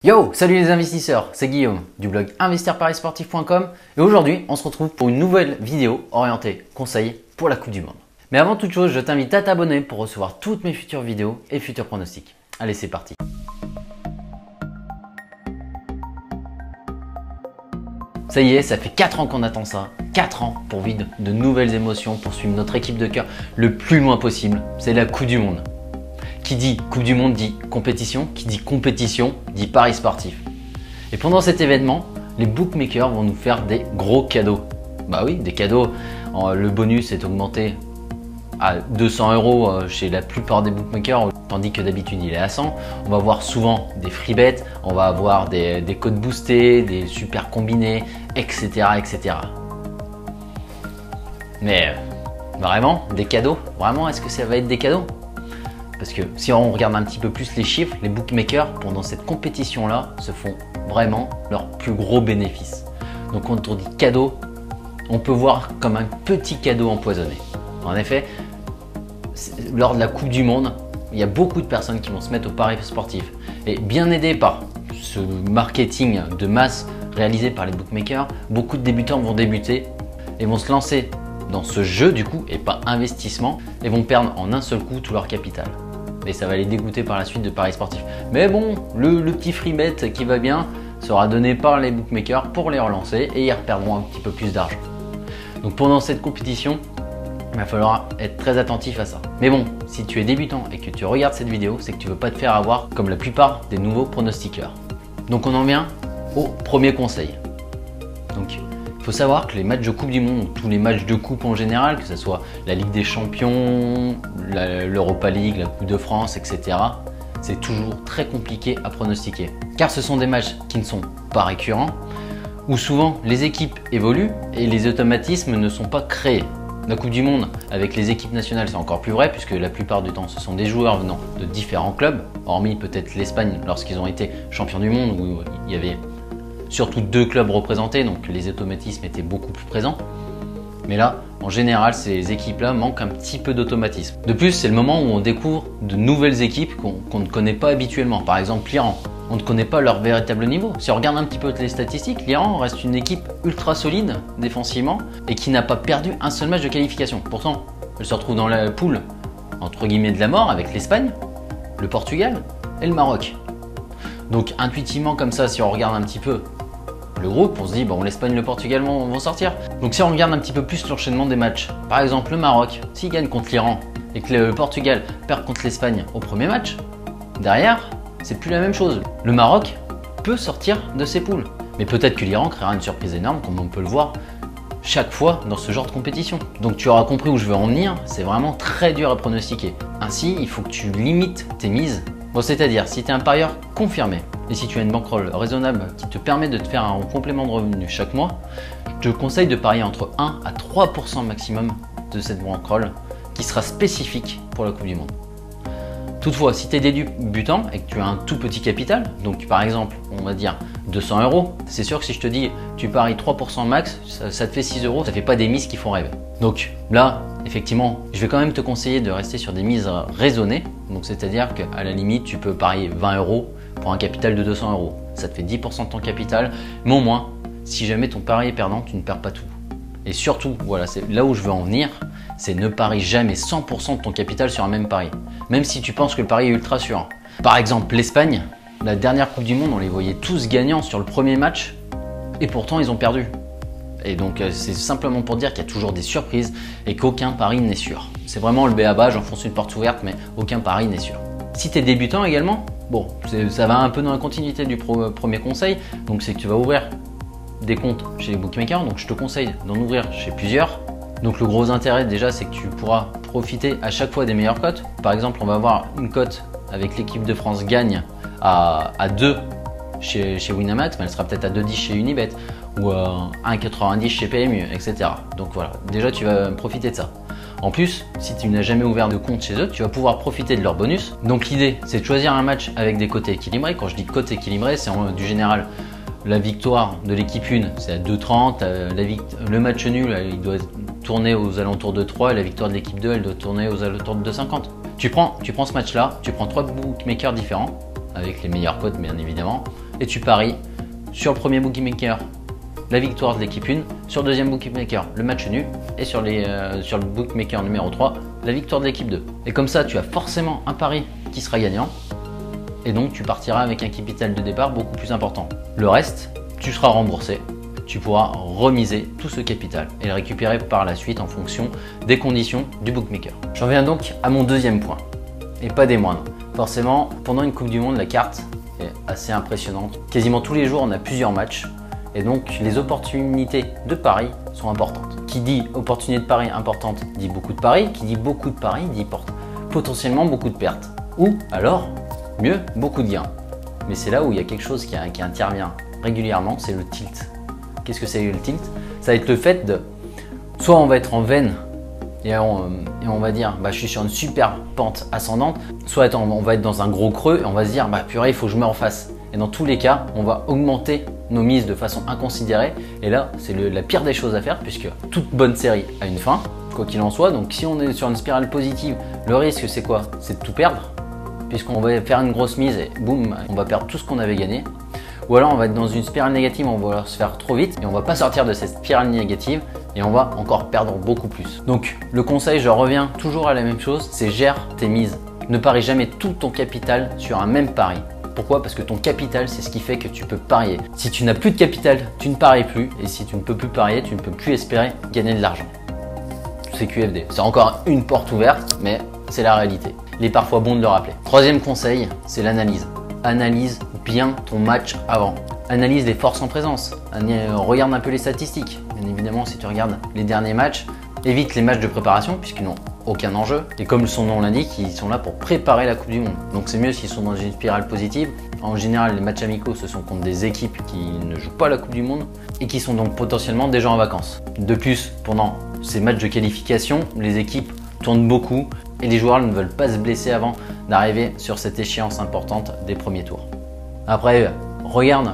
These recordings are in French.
Yo, salut les investisseurs, c'est Guillaume du blog investirparisportif.com et aujourd'hui on se retrouve pour une nouvelle vidéo orientée conseils pour la Coupe du Monde. Mais avant toute chose, je t'invite à t'abonner pour recevoir toutes mes futures vidéos et futurs pronostics. Allez, c'est parti. Ça y est, ça fait 4 ans qu'on attend ça. 4 ans pour vivre de nouvelles émotions, pour suivre notre équipe de cœur le plus loin possible. C'est la Coupe du Monde. Qui dit Coupe du Monde dit compétition, qui dit compétition dit paris sportif. Et pendant cet événement, les bookmakers vont nous faire des gros cadeaux. Bah oui, des cadeaux. Le bonus est augmenté à 200 € chez la plupart des bookmakers, tandis que d'habitude il est à 100. On va avoir souvent des free bets, on va avoir des codes boostés, des super combinés, etc. etc. Mais vraiment, des cadeaux? Vraiment, est-ce que ça va être des cadeaux? Parce que si on regarde un petit peu plus les chiffres, les bookmakers pendant cette compétition-là se font vraiment leur plus gros bénéfice. Donc quand on dit cadeau, on peut voir comme un petit cadeau empoisonné. En effet, lors de la Coupe du Monde, il y a beaucoup de personnes qui vont se mettre au pari sportif. Et bien aidés par ce marketing de masse réalisé par les bookmakers, beaucoup de débutants vont débuter et vont se lancer dans ce jeu du coup et pas investissement et vont perdre en un seul coup tout leur capital. Et ça va les dégoûter par la suite de paris sportifs. Mais bon, le petit free bet qui va bien sera donné par les bookmakers pour les relancer et ils reperdront un petit peu plus d'argent. Donc pendant cette compétition, il va falloir être très attentif à ça. Mais bon, si tu es débutant et que tu regardes cette vidéo, c'est que tu ne veux pas te faire avoir comme la plupart des nouveaux pronostiqueurs. Donc on en vient au premier conseil. Donc il faut savoir que les matchs de Coupe du Monde, ou tous les matchs de Coupe en général, que ce soit la Ligue des Champions, l'Europa League, la Coupe de France, etc., c'est toujours très compliqué à pronostiquer. Car ce sont des matchs qui ne sont pas récurrents, où souvent les équipes évoluent et les automatismes ne sont pas créés. La Coupe du Monde avec les équipes nationales, c'est encore plus vrai puisque la plupart du temps ce sont des joueurs venant de différents clubs, hormis peut-être l'Espagne lorsqu'ils ont été champions du monde où il y avait surtout 2 clubs représentés, donc les automatismes étaient beaucoup plus présents. Mais là, en général, ces équipes-là manquent un petit peu d'automatisme. De plus, c'est le moment où on découvre de nouvelles équipes qu'on ne connaît pas habituellement. Par exemple, l'Iran. On ne connaît pas leur véritable niveau. Si on regarde un petit peu les statistiques, l'Iran reste une équipe ultra solide défensivement et qui n'a pas perdu un seul match de qualification. Pourtant, elle se retrouve dans la poule entre guillemets de la mort avec l'Espagne, le Portugal et le Maroc. Donc intuitivement comme ça, si on regarde un petit peu le groupe, on se dit bon, l'Espagne et le Portugal vont sortir. Donc si on regarde un petit peu plus l'enchaînement des matchs, par exemple le Maroc, s'il gagne contre l'Iran et que le Portugal perd contre l'Espagne au premier match, derrière, c'est plus la même chose. Le Maroc peut sortir de ses poules. Mais peut-être que l'Iran créera une surprise énorme comme on peut le voir chaque fois dans ce genre de compétition. Donc tu auras compris où je veux en venir, c'est vraiment très dur à pronostiquer. Ainsi, il faut que tu limites tes mises. Bon, c'est-à-dire, si tu es un parieur confirmé et si tu as une bankroll raisonnable qui te permet de te faire un complément de revenu chaque mois, je te conseille de parier entre 1 à 3% maximum de cette bankroll qui sera spécifique pour la Coupe du Monde. Toutefois, si tu es débutant et que tu as un tout petit capital, donc par exemple, on va dire 200 €, c'est sûr que si je te dis tu paries 3% max, ça te fait 6 €, ça fait pas des mises qui font rêver. Donc là, effectivement, je vais quand même te conseiller de rester sur des mises raisonnées. Donc c'est-à-dire qu'à la limite, tu peux parier 20 € pour un capital de 200 €. Ça te fait 10% de ton capital, mais au moins, si jamais ton pari est perdant, tu ne perds pas tout. Et surtout, voilà, c'est là où je veux en venir, c'est ne parie jamais 100% de ton capital sur un même pari. Même si tu penses que le pari est ultra sûr. Par exemple, l'Espagne, la dernière Coupe du Monde, on les voyait tous gagnants sur le premier match et pourtant ils ont perdu. Et donc c'est simplement pour dire qu'il y a toujours des surprises et qu'aucun pari n'est sûr. C'est vraiment le b.a-ba, j'enfonce une porte ouverte, mais aucun pari n'est sûr. Si tu es débutant également, bon, ça va un peu dans la continuité du premier conseil, donc c'est que tu vas ouvrir des comptes chez les bookmakers, donc je te conseille d'en ouvrir chez plusieurs. Donc le gros intérêt déjà, c'est que tu pourras profiter à chaque fois des meilleures cotes. Par exemple, on va avoir une cote avec l'équipe de France gagne à 2 chez Winamax, mais elle sera peut-être à 2,10 chez Unibet ou à 1,90 chez PMU, etc. Donc voilà, déjà tu vas profiter de ça. En plus, si tu n'as jamais ouvert de compte chez eux, tu vas pouvoir profiter de leur bonus. Donc l'idée, c'est de choisir un match avec des cotes équilibrées. Quand je dis cotes équilibrées, c'est du général. La victoire de l'équipe 1, c'est à 2,30. Le match nul, il doit tourner aux alentours de 3. Et la victoire de l'équipe 2, elle doit tourner aux alentours de 2,50. Tu prends ce match-là, tu prends 3 bookmakers différents, avec les meilleures cotes bien évidemment. et tu paries sur le premier bookmaker la victoire de l'équipe 1, sur le deuxième bookmaker le match nul et sur le bookmaker numéro 3 la victoire de l'équipe 2. Et comme ça, tu as forcément un pari qui sera gagnant et donc tu partiras avec un capital de départ beaucoup plus important. Le reste, tu seras remboursé. Tu pourras remiser tout ce capital et le récupérer par la suite en fonction des conditions du bookmaker. J'en viens donc à mon deuxième point, et pas des moindres. Forcément, pendant une Coupe du Monde, la carte est assez impressionnante. Quasiment tous les jours, on a plusieurs matchs, et donc les opportunités de paris sont importantes. Qui dit opportunité de paris importante dit beaucoup de paris, qui dit beaucoup de paris dit potentiellement beaucoup de pertes. Ou alors, mieux, beaucoup de gains. Mais c'est là où il y a quelque chose qui intervient régulièrement, c'est le tilt. Qu'est-ce que c'est le tilt? Ça va être le fait de, soit on va être en veine et on va dire bah, je suis sur une super pente ascendante, soit on va être dans un gros creux et on va se dire bah purée, il faut que je me refasse. Et dans tous les cas, on va augmenter nos mises de façon inconsidérée. Et là, c'est la pire des choses à faire puisque toute bonne série a une fin, quoi qu'il en soit. Donc si on est sur une spirale positive, le risque c'est quoi? C'est de tout perdre puisqu'on va faire une grosse mise et boum, on va perdre tout ce qu'on avait gagné. Ou alors on va être dans une spirale négative, on va se faire trop vite et on va pas sortir de cette spirale négative et on va encore perdre beaucoup plus. Donc le conseil, je reviens toujours à la même chose, c'est gère tes mises. Ne parie jamais tout ton capital sur un même pari. Pourquoi? Parce que ton capital, c'est ce qui fait que tu peux parier. Si tu n'as plus de capital, tu ne paries plus et si tu ne peux plus parier, tu ne peux plus espérer gagner de l'argent. C'est QFD. C'est encore une porte ouverte, mais c'est la réalité. Il est parfois bon de le rappeler. Troisième conseil, c'est l'analyse. Analyse bien ton match avant. Analyse les forces en présence. Regarde un peu les statistiques. Bien évidemment, si tu regardes les derniers matchs, évite les matchs de préparation puisqu'ils n'ont aucun enjeu. Et comme son nom l'indique, ils sont là pour préparer la Coupe du Monde. Donc c'est mieux s'ils sont dans une spirale positive. En général, les matchs amicaux, ce sont contre des équipes qui ne jouent pas la Coupe du Monde et qui sont donc potentiellement déjà en vacances. De plus, pendant ces matchs de qualification, les équipes tournent beaucoup et les joueurs ne veulent pas se blesser avant d'arriver sur cette échéance importante des premiers tours. Après,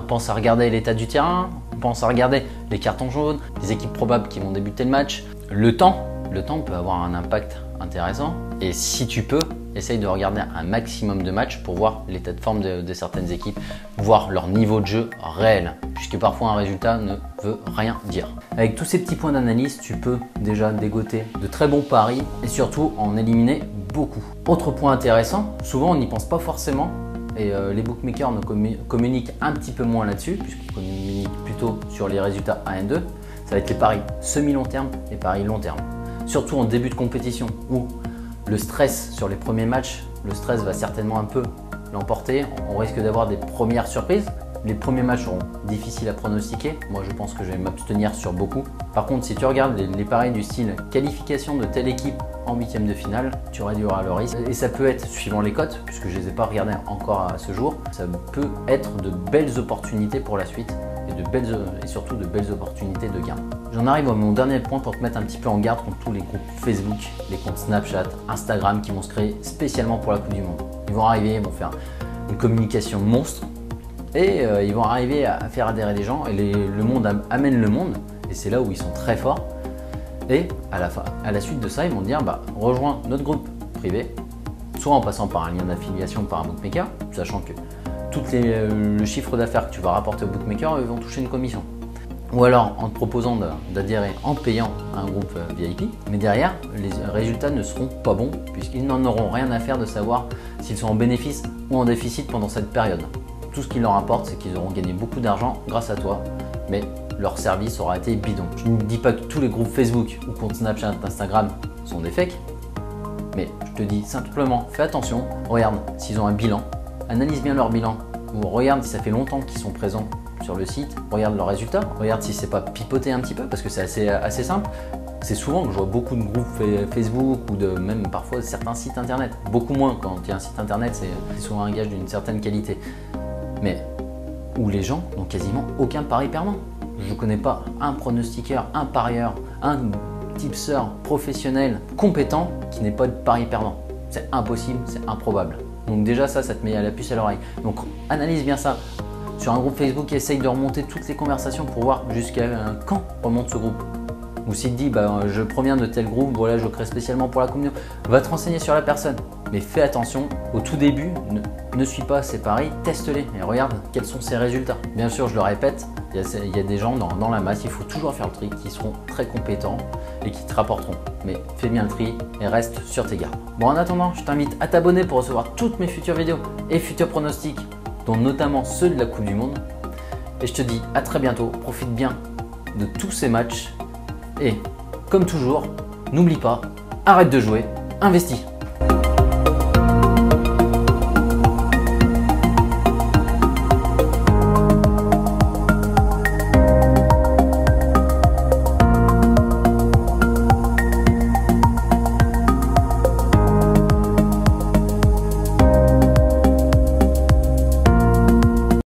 pense à regarder l'état du terrain, pense à regarder les cartons jaunes, les équipes probables qui vont débuter le match. Le temps peut avoir un impact intéressant et si tu peux, essaye de regarder un maximum de matchs pour voir l'état de forme de certaines équipes, voir leur niveau de jeu réel, puisque parfois un résultat ne veut rien dire. Avec tous ces petits points d'analyse, tu peux déjà dégoter de très bons paris et surtout en éliminer beaucoup. Autre point intéressant, souvent on n'y pense pas forcément et les bookmakers communiquent un petit peu moins là-dessus, puisqu'ils communiquent plutôt sur les résultats 1 et 2. Ça va être les paris semi-long terme et paris long terme. Surtout en début de compétition où le stress sur les premiers matchs, le stress va certainement un peu l'emporter. On risque d'avoir des premières surprises. Les premiers matchs seront difficiles à pronostiquer. Moi, je pense que je vais m'abstenir sur beaucoup. Par contre, si tu regardes les paris du style qualification de telle équipe en huitième de finale, tu réduiras le risque. Et ça peut être, suivant les cotes, puisque je ne les ai pas regardées encore à ce jour, ça peut être de belles opportunités pour la suite et surtout de belles opportunités de gain. J'en arrive à mon dernier point pour te mettre un petit peu en garde contre tous les groupes Facebook, les comptes Snapchat, Instagram qui vont se créer spécialement pour la Coupe du Monde. Ils vont arriver, ils vont faire une communication monstre et ils vont arriver à faire adhérer des gens et le monde amène le monde et c'est là où ils sont très forts. Et à la suite de ça, ils vont dire bah, rejoins notre groupe privé, soit en passant par un lien d'affiliation par un bookmaker, sachant que le chiffre d'affaires que tu vas rapporter au bookmaker, ils vont toucher une commission. Ou alors en te proposant d'adhérer en payant à un groupe VIP, mais derrière, les résultats ne seront pas bons puisqu'ils n'en auront rien à faire de savoir s'ils sont en bénéfice ou en déficit pendant cette période. Tout ce qui leur importe, c'est qu'ils auront gagné beaucoup d'argent grâce à toi, mais leur service aura été bidon. Je ne dis pas que tous les groupes Facebook ou comptes Snapchat, Instagram sont des fakes, mais je te dis simplement fais attention, regarde s'ils ont un bilan, analyse bien leur bilan, ou regarde si ça fait longtemps qu'ils sont présents sur le site, regarde leurs résultats, regarde si c'est pas pipoté un petit peu parce que c'est assez simple. C'est souvent que je vois beaucoup de groupes Facebook ou même parfois certains sites internet. Beaucoup moins quand il y a un site internet, c'est souvent un gage d'une certaine qualité. Mais où les gens n'ont quasiment aucun pari perdant. Je ne connais pas un pronostiqueur, un parieur, un tipster professionnel compétent qui n'ait pas de pari perdant. C'est impossible, c'est improbable. Donc déjà ça te met à la puce à l'oreille. Donc analyse bien ça. Sur un groupe Facebook, essaye de remonter toutes les conversations pour voir jusqu'à quand remonte ce groupe. Ou s'il te dit bah, je proviens de tel groupe, voilà, je crée spécialement pour la communauté, va te renseigner sur la personne. Mais fais attention, au tout début, ne suis pas ces paris, teste-les et regarde quels sont ces résultats. Bien sûr, je le répète, il y a des gens dans la masse, il faut toujours faire le tri, qui seront très compétents et qui te rapporteront. Mais fais bien le tri et reste sur tes gardes. Bon, en attendant, je t'invite à t'abonner pour recevoir toutes mes futures vidéos et futurs pronostics, dont notamment ceux de la Coupe du Monde. Et je te dis à très bientôt, profite bien de tous ces matchs et comme toujours, n'oublie pas, arrête de jouer, investis.